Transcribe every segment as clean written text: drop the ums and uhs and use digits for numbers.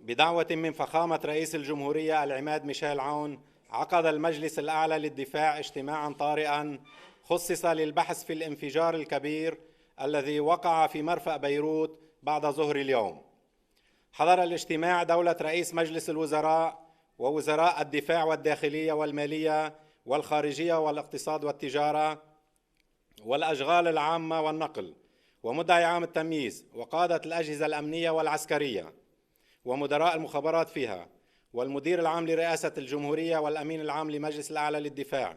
بدعوة من فخامة رئيس الجمهورية العماد ميشيل عون، عقد المجلس الأعلى للدفاع اجتماعاً طارئاً خصص للبحث في الانفجار الكبير الذي وقع في مرفأ بيروت بعد ظهر اليوم. حضر الاجتماع دولة رئيس مجلس الوزراء ووزراء الدفاع والداخلية والمالية والخارجية والاقتصاد والتجارة والأشغال العامة والنقل ومدعي عام التمييز وقادة الأجهزة الأمنية والعسكرية ومدراء المخابرات فيها والمدير العام لرئاسة الجمهورية والأمين العام لمجلس الأعلى للدفاع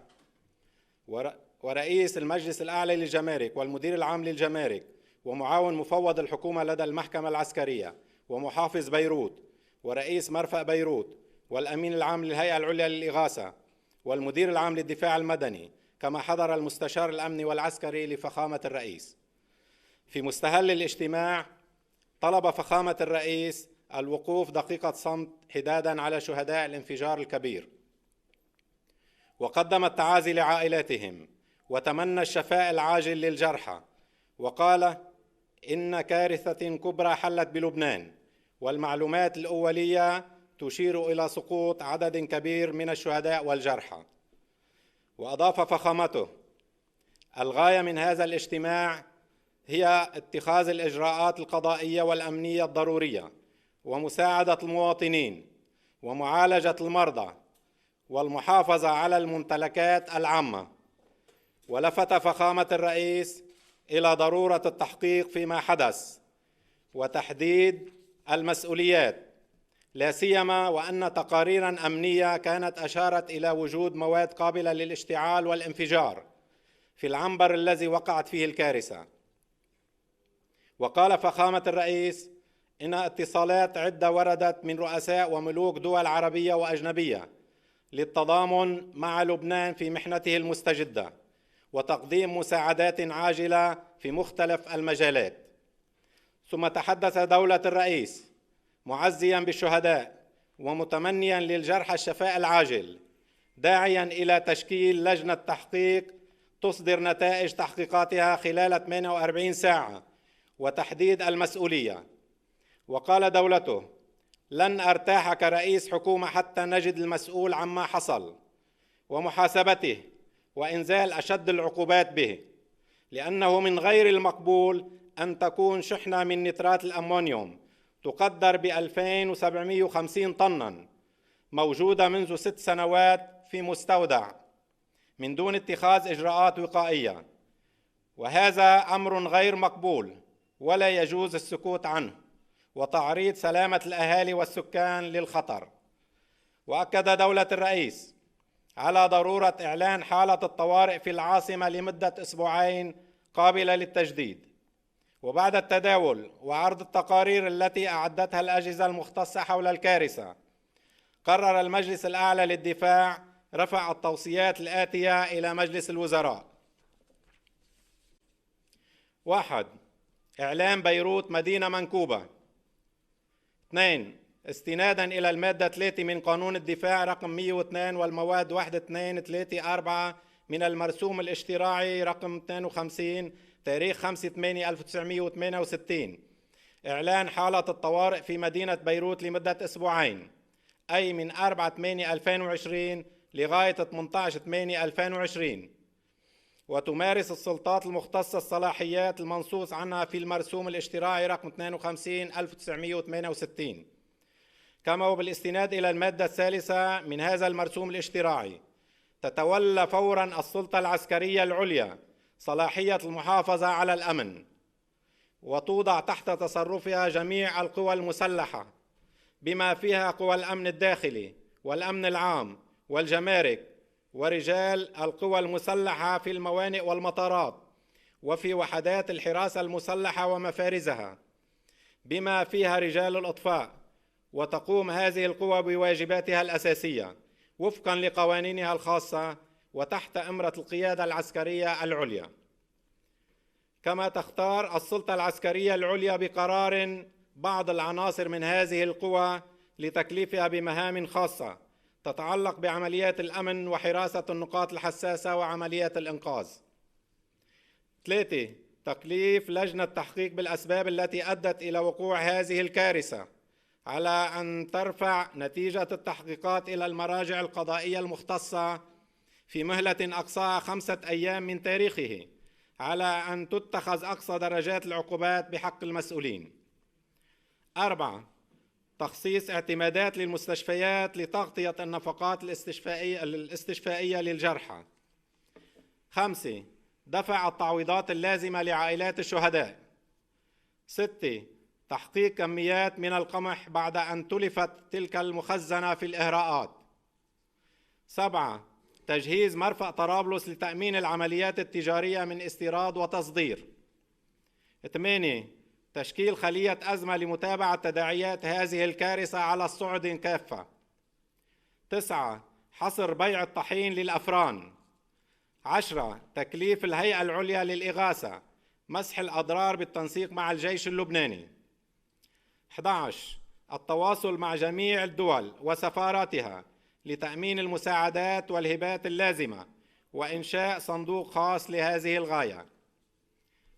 ورئيس المجلس الأعلى للجمارك والمدير العام للجمارك ومعاون مفوض الحكومة لدى المحكمة العسكرية ومحافظ بيروت ورئيس مرفأ بيروت والأمين العام للهيئة العليا للإغاثة والمدير العام للدفاع المدني، كما حضر المستشار الأمني والعسكري لفخامة الرئيس. في مستهل الاجتماع طلب فخامة الرئيس الوقوف دقيقة صمت حداداً على شهداء الانفجار الكبير، وقدم التعازي لعائلاتهم وتمنى الشفاء العاجل للجرحى، وقال إن كارثة كبرى حلت بلبنان والمعلومات الأولية تشير إلى سقوط عدد كبير من الشهداء والجرحى. وأضاف فخامته: الغاية من هذا الاجتماع هي اتخاذ الإجراءات القضائية والأمنية الضرورية ومساعدة المواطنين ومعالجة المرضى والمحافظة على الممتلكات العامة. ولفت فخامة الرئيس إلى ضرورة التحقيق فيما حدث وتحديد المسؤوليات، لا سيما وأن تقاريراً أمنية كانت أشارت إلى وجود مواد قابلة للاشتعال والانفجار في العنبر الذي وقعت فيه الكارثة. وقال فخامة الرئيس إن اتصالات عدة وردت من رؤساء وملوك دول عربية وأجنبية للتضامن مع لبنان في محنته المستجدة وتقديم مساعدات عاجلة في مختلف المجالات. ثم تحدث دولة الرئيس معزياً بالشهداء ومتمنياً للجرحى الشفاء العاجل، داعياً إلى تشكيل لجنة تحقيق تصدر نتائج تحقيقاتها خلال 48 ساعة وتحديد المسؤولية. وقال دولته: لن أرتاح كرئيس حكومة حتى نجد المسؤول عما حصل ومحاسبته وإنزال أشد العقوبات به، لأنه من غير المقبول أن تكون شحنة من نترات الأمونيوم تقدر ب2750 طناً موجودة منذ 6 سنوات في مستودع من دون اتخاذ إجراءات وقائية، وهذا أمر غير مقبول ولا يجوز السكوت عنه وتعريض سلامة الأهالي والسكان للخطر. وأكد دولة الرئيس على ضرورة إعلان حالة الطوارئ في العاصمة لمدة 2 أسبوع قابلة للتجديد. وبعد التداول وعرض التقارير التي أعدتها الأجهزة المختصة حول الكارثة، قرر المجلس الأعلى للدفاع رفع التوصيات الآتية إلى مجلس الوزراء: 1. إعلان بيروت مدينة منكوبة. 2. استناداً إلى المادة 3 من قانون الدفاع رقم 102 والمواد 1 2 3 4 من المرسوم الاشتراعي رقم 52 تاريخ 5/8/1968 إعلان حالة الطوارئ في مدينة بيروت لمدة 2 أسبوع، أي من 4/8/2020 لغاية 18/8/2020. وتمارس السلطات المختصة الصلاحيات المنصوص عنها في المرسوم الاشتراعي رقم 52/1968. كما وبالاستناد إلى المادة 3 من هذا المرسوم الاشتراعي تتولى فوراً السلطة العسكرية العليا صلاحية المحافظة على الأمن، وتوضع تحت تصرفها جميع القوى المسلحة بما فيها قوى الأمن الداخلي والأمن العام والجمارك ورجال القوى المسلحة في الموانئ والمطارات وفي وحدات الحراسة المسلحة ومفارزها بما فيها رجال الإطفاء. وتقوم هذه القوى بواجباتها الأساسية وفقاً لقوانينها الخاصة وتحت إمرة القيادة العسكرية العليا. كما تختار السلطة العسكرية العليا بقرار بعض العناصر من هذه القوى لتكليفها بمهام خاصة تتعلق بعمليات الأمن وحراسة النقاط الحساسة وعمليات الإنقاذ. 3. تكليف لجنة تحقيق بالأسباب التي أدت إلى وقوع هذه الكارثة على أن ترفع نتيجة التحقيقات إلى المراجع القضائية المختصة في مهلة أقصاها 5 أيام من تاريخه، على أن تتخذ أقصى درجات العقوبات بحق المسؤولين. 4. تخصيص اعتمادات للمستشفيات لتغطية النفقات الاستشفائية للجرحى. 5. دفع التعويضات اللازمة لعائلات الشهداء. 6. تحقيق كميات من القمح بعد أن تلفت تلك المخزنة في الإهراءات. 7. تجهيز مرفأ طرابلس لتأمين العمليات التجارية من استيراد وتصدير. 8. تشكيل خلية أزمة لمتابعة تداعيات هذه الكارثة على الصعد كافة. 9. حصر بيع الطحين للأفران. 10. تكليف الهيئة العليا للإغاثة مسح الأضرار بالتنسيق مع الجيش اللبناني. 11. التواصل مع جميع الدول وسفاراتها لتأمين المساعدات والهبات اللازمة وإنشاء صندوق خاص لهذه الغاية.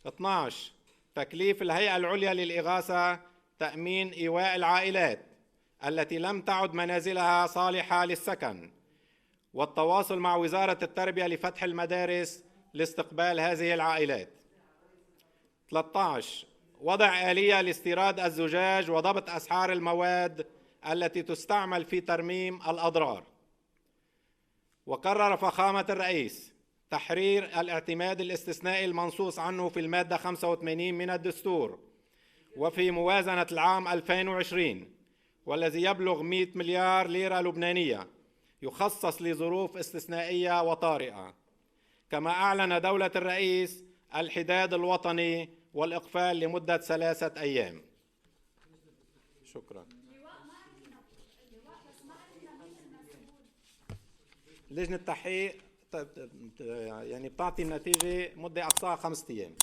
12. تكليف الهيئة العليا للإغاثة تأمين إيواء العائلات التي لم تعد منازلها صالحة للسكن، والتواصل مع وزارة التربية لفتح المدارس لاستقبال هذه العائلات. 13. وضع آلية لاستيراد الزجاج وضبط أسعار المواد التي تستعمل في ترميم الأضرار. وقرر فخامة الرئيس تحرير الاعتماد الاستثنائي المنصوص عنه في المادة 85 من الدستور وفي موازنة العام 2020، والذي يبلغ 100 مليار ليرة لبنانية يخصص لظروف استثنائية وطارئة. كما أعلن دولة الرئيس الحداد الوطني والإقفال لمدة 3 أيام. شكرا. لجنة التحقيق يعني بتعطي النتيجة مدة أقصاها 5 أيام.